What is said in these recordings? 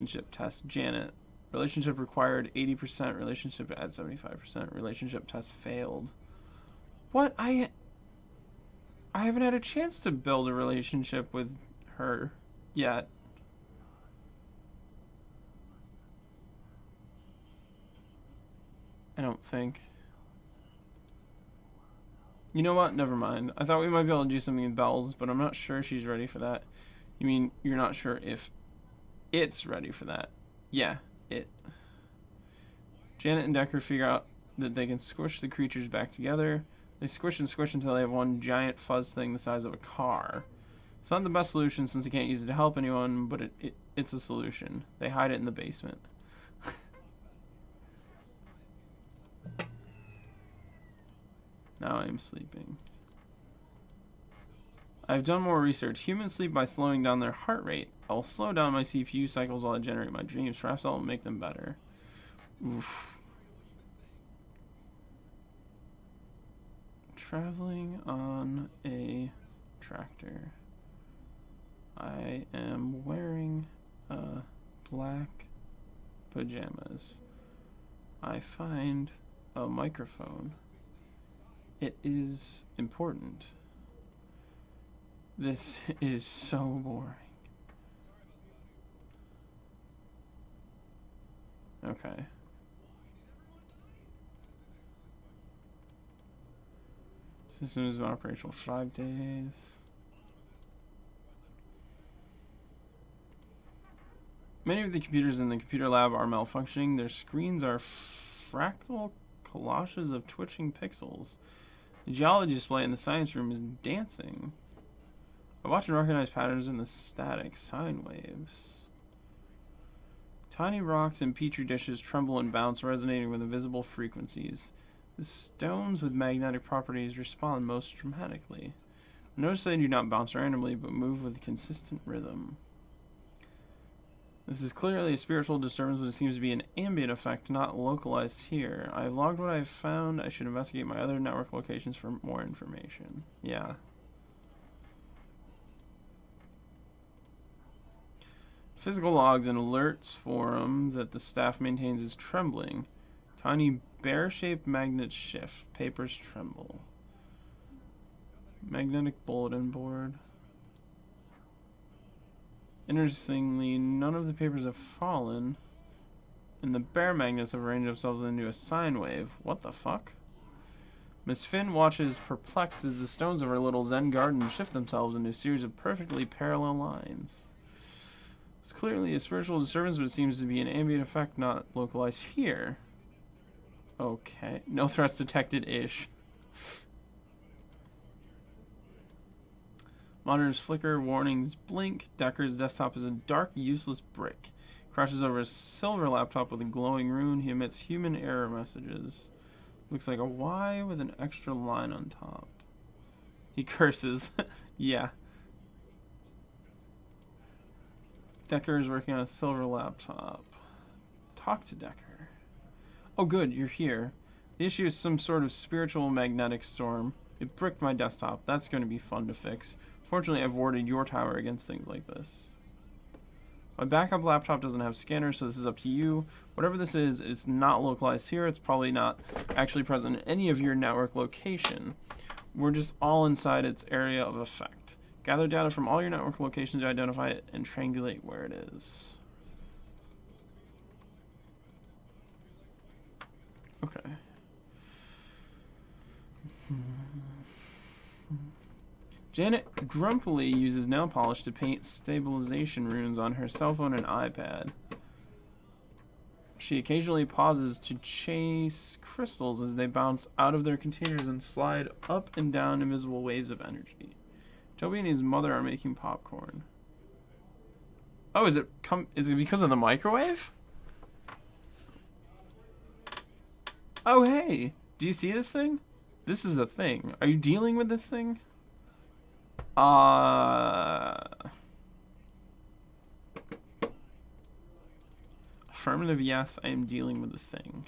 Relationship test. Janet. Relationship required 80%. Relationship at 75%. Relationship test failed. What? I haven't had a chance to build a relationship with her yet. I don't think. You know what? Never mind. I thought we might be able to do something with Bells, but I'm not sure she's ready for that. You mean you're not sure if it's ready for that? Yeah, it. Janet and Decker figure out that they can squish the creatures back together. They squish and squish until they have one giant fuzz thing the size of a car. It's not the best solution since you can't use it to help anyone, but it's a solution. They hide it in the basement. Now I'm sleeping. I've done more research. Humans sleep by slowing down their heart rate. I'll slow down my CPU cycles while I generate my dreams. Perhaps I'll make them better. Oof. Traveling on a tractor. I am wearing black pajamas. I find a microphone. It is important. This is so boring. Okay. System is operational 5 days. Many of the computers in the computer lab are malfunctioning. Their screens are fractal collages of twitching pixels. The geology display in the science room is dancing. I watch and recognize patterns in the static sine waves. Tiny rocks and petri dishes tremble and bounce, resonating with invisible frequencies. The stones with magnetic properties respond most dramatically. Notice they do not bounce randomly, but move with consistent rhythm. This is clearly a spiritual disturbance, but it seems to be an ambient effect, not localized here. I have logged what I have found. I should investigate my other network locations for more information. Yeah. Physical logs and alerts forum that the staff maintains is trembling. Tiny bear-shaped magnets shift. Papers tremble. Magnetic bulletin board. Interestingly, none of the papers have fallen, and the bear magnets have arranged themselves into a sine wave. What the fuck? Miss Finn watches perplexed as the stones of her little Zen garden shift themselves into a series of perfectly parallel lines. It's clearly a spiritual disturbance, but it seems to be an ambient effect, not localized here. Okay. No threats detected-ish. Monitors flicker, warnings blink. Decker's desktop is a dark, useless brick. Crashes over a silver laptop with a glowing rune. He emits human error messages. Looks like a Y with an extra line on top. He curses. Yeah. Decker is working on a silver laptop. Talk to Decker. Oh good, you're here. The issue is some sort of spiritual magnetic storm. It bricked my desktop. That's going to be fun to fix. Fortunately, I've warded your tower against things like this. My backup laptop doesn't have scanners, so this is up to you. Whatever this is, it's not localized here. It's probably not actually present in any of your network location. We're just all inside its area of effect. Gather data from all your network locations to identify it and triangulate where it is. Okay. Janet grumpily uses nail polish to paint stabilization runes on her cell phone and iPad. She occasionally pauses to chase crystals as they bounce out of their containers and slide up and down invisible waves of energy. Toby and his mother are making popcorn. Oh, is it because of the microwave? Oh, hey. Do you see this thing? This is a thing. Are you dealing with this thing? Affirmative, yes, I am dealing with a thing.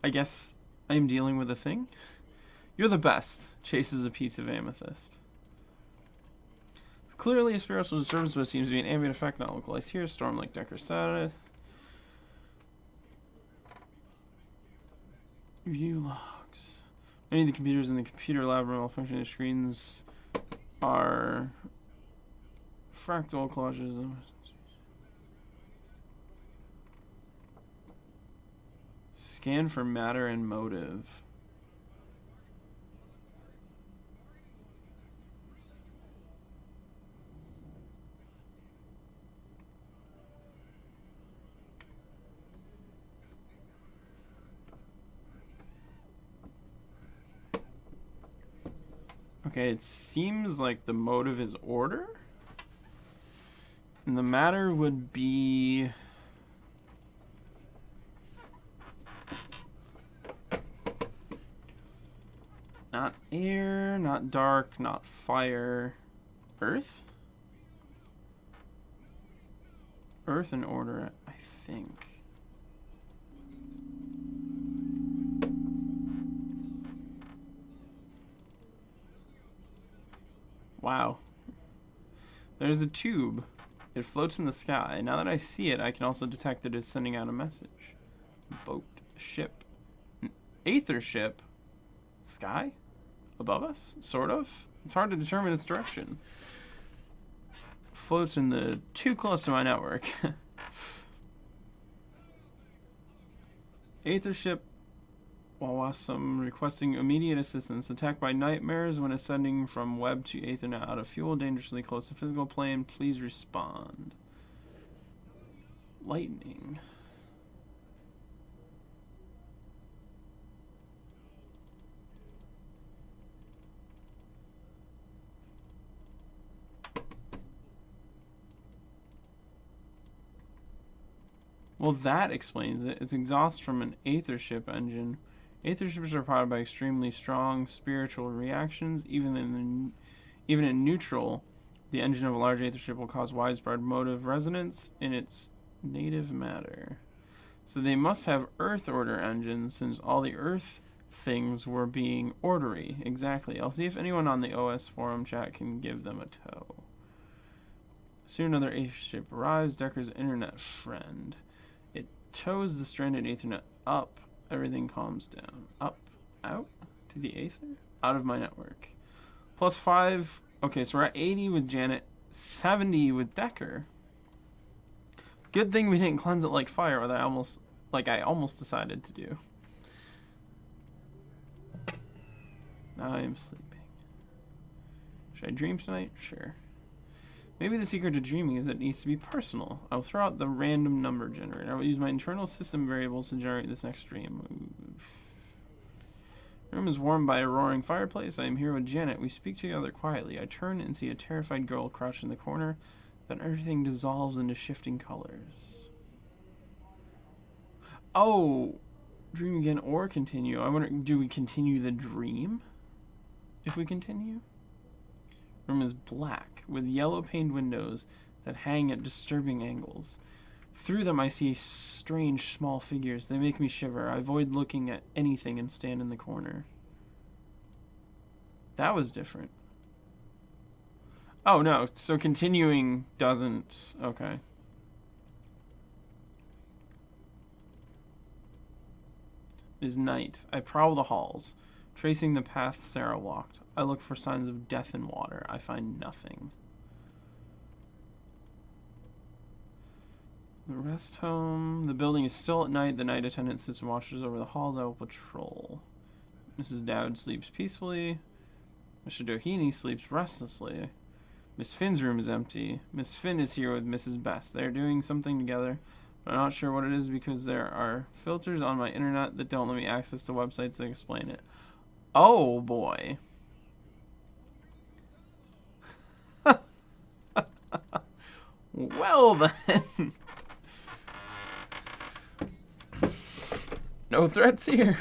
I guess I am dealing with a thing? You're the best. Chases a piece of amethyst. Clearly a spiritual disturbance, but it seems to be an ambient effect, not localized here. Storm like Decker said. View logs. Many of the computers in the computer lab are malfunctioning. The screens are fractal collages. Scan for matter and motive. Okay, it seems like the motive is order. And the matter would be... not air, not dark, not fire. Earth? Earth and order, I think. Wow. There's a tube. It floats in the sky. Now that I see it, I can also detect that it's sending out a message. Boat. Ship. An Aether ship? Sky? Above us? Sort of? It's hard to determine its direction. Floats in the... too close to my network. Aether ship... Wawasam requesting immediate assistance. Attacked by nightmares when ascending from web to Aethernet out of fuel, dangerously close to physical plane. Please respond. Lightning. Well, that explains it. It's exhaust from an Aether ship engine. Aether ships are powered by extremely strong spiritual reactions. Even in neutral, the engine of a large Aether ship will cause widespread motive resonance in its native matter. So they must have Earth order engines, since all the Earth things were being ordery. Exactly. I'll see if anyone on the OS forum chat can give them a tow. Soon another Aether ship arrives, Decker's internet friend. It tows the stranded Aethernet up. Everything calms down. Up, out, to the Aether? Out of my network. +5. Okay, so we're at 80 with Janet, 70 with Decker. Good thing we didn't cleanse it like fire, or I almost decided to do. Now I am sleeping. Should I dream tonight? Sure. Maybe the secret to dreaming is that it needs to be personal. I'll throw out the random number generator. I will use my internal system variables to generate this next dream. The room is warmed by a roaring fireplace. I am here with Janet. We speak together quietly. I turn and see a terrified girl crouched in the corner. Then everything dissolves into shifting colors. Oh! Dream again or continue. I wonder, do we continue the dream? If we continue? Room is black, with yellow-paned windows that hang at disturbing angles. Through them I see strange small figures. They make me shiver. I avoid looking at anything and stand in the corner. That was different. Oh, no. So continuing doesn't... Okay. It is night. I prowl the halls, tracing the path Sarah walked. I look for signs of death in water. I find nothing. The rest home. The building is still at night. The night attendant sits and watches over the halls. I will patrol. Mrs. Dowd sleeps peacefully. Mr. Doheny sleeps restlessly. Miss Finn's room is empty. Miss Finn is here with Mrs. Best. They are doing something together, but I'm not sure what it is because there are filters on my internet that don't let me access the websites that explain it. Oh, boy. Well, then. No threats here.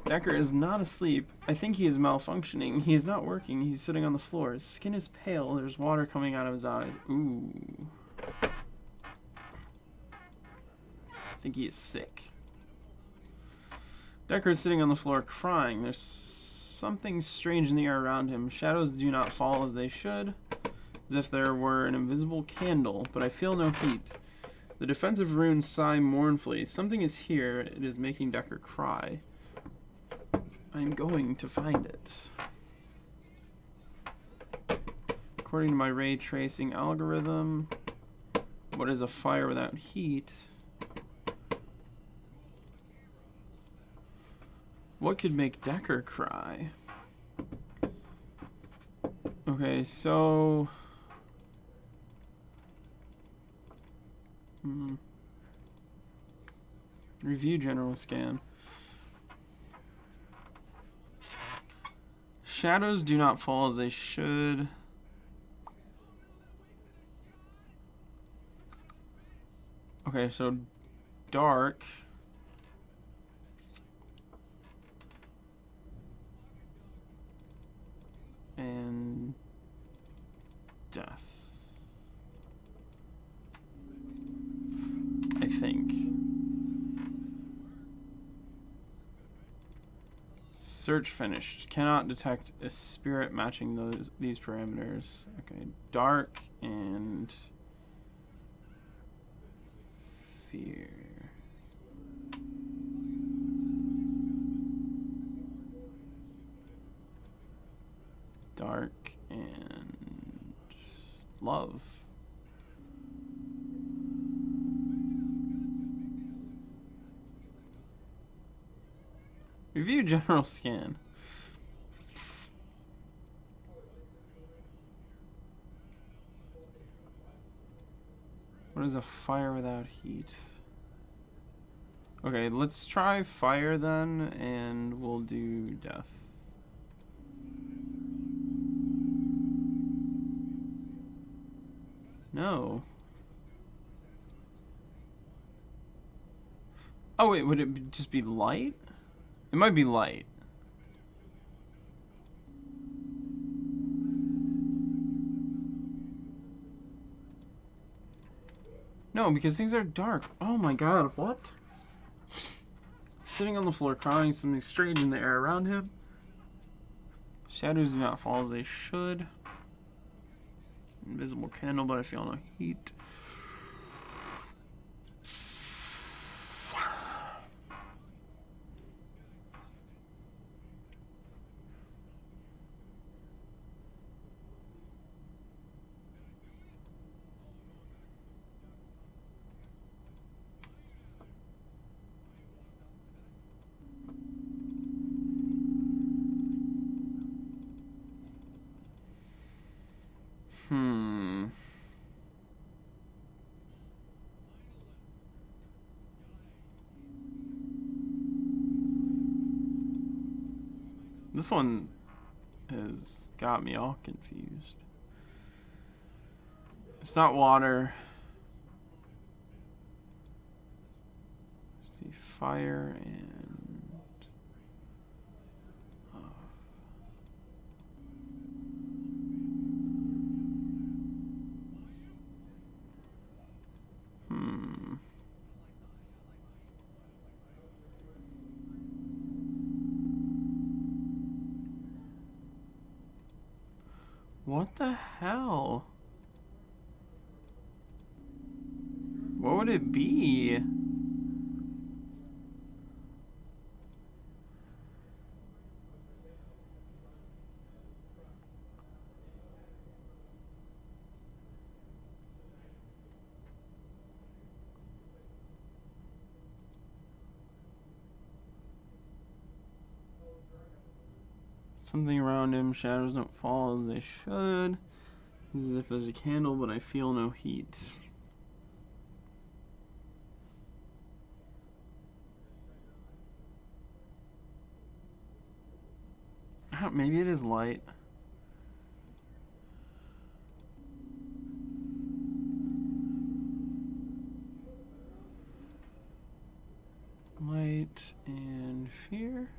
Decker is not asleep. I think he is malfunctioning. He is not working. He's sitting on the floor. His skin is pale. There's water coming out of his eyes. Ooh. I think he is sick. Decker's sitting on the floor crying. There's something strange in the air around him. Shadows do not fall as they should, as if there were an invisible candle, but I feel no heat. The defensive runes sigh mournfully. Something is here. It is making Decker cry. I'm going to find it. According to my ray tracing algorithm, what is a fire without heat? What could make Decker cry? Okay, so... Review general scan. Shadows do not fall as they should. Okay, so dark. And death. I think. Search finished. Cannot detect a spirit matching these parameters. Okay, dark and fear. Dark and love. Review general scan. What is a fire without heat? Okay, let's try fire then, and we'll do death. No. Oh wait, would it just be light? It might be light. No, because things are dark. Oh my god, what? Sitting on the floor crying, something strange in the air around him. Shadows do not fall as they should. Invisible candle, but I feel no heat. This one has got me all confused. It's not water. See, fire and... What the hell? What would it be? Something around him, shadows don't fall as they should. As if there's a candle, but I feel no heat. Maybe it is light. Light and fear.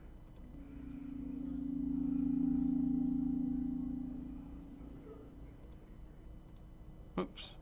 Oops.